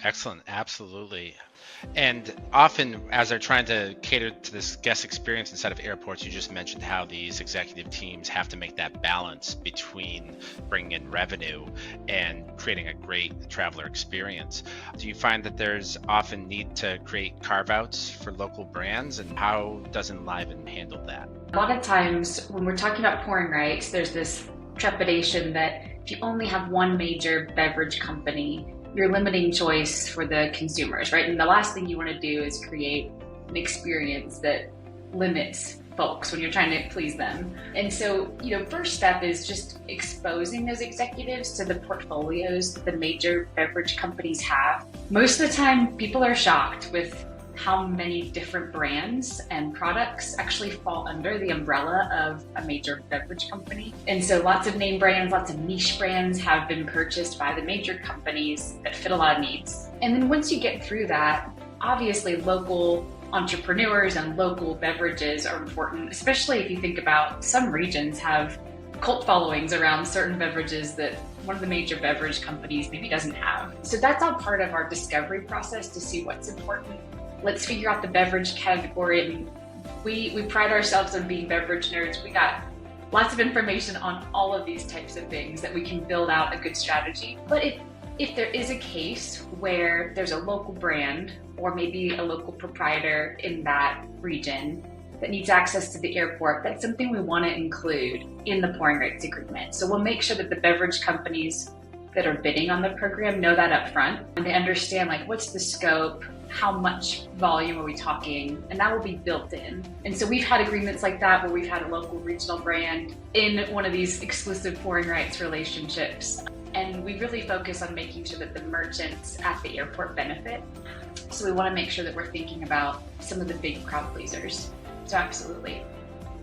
Excellent, absolutely. And often, as they're trying to cater to this guest experience inside of airports, you just mentioned how these executive teams have to make that balance between bringing in revenue and creating a great traveler experience. Do you find that there's often need to create carve-outs for local brands, and how does Enliven handle that? A lot of times when we're talking about pouring rights, there's this trepidation that if you only have one major beverage company, you're limiting choice for the consumers, right? And the last thing you want to do is create an experience that limits folks when you're trying to please them. And so, first step is just exposing those executives to the portfolios that the major beverage companies have. Most of the time, people are shocked with how many different brands and products actually fall under the umbrella of a major beverage company. And so lots of name brands, lots of niche brands have been purchased by the major companies that fit a lot of needs. And then once you get through that, obviously local entrepreneurs and local beverages are important, especially if you think about some regions have cult followings around certain beverages that one of the major beverage companies maybe doesn't have. So that's all part of our discovery process to see what's important. Let's figure out the beverage category. And we pride ourselves on being beverage nerds. We got lots of information on all of these types of things that we can build out a good strategy. But if there is a case where there's a local brand or maybe a local proprietor in that region that needs access to the airport, that's something we want to include in the pouring rights agreement. So we'll make sure that the beverage companies that are bidding on the program know that up front, and they understand what's the scope, how much volume are we talking, and that will be built in. And so we've had agreements like that where we've had a local regional brand in one of these exclusive pouring rights relationships. And we really focus on making sure that the merchants at the airport benefit. So we want to make sure that we're thinking about some of the big crowd pleasers. So absolutely.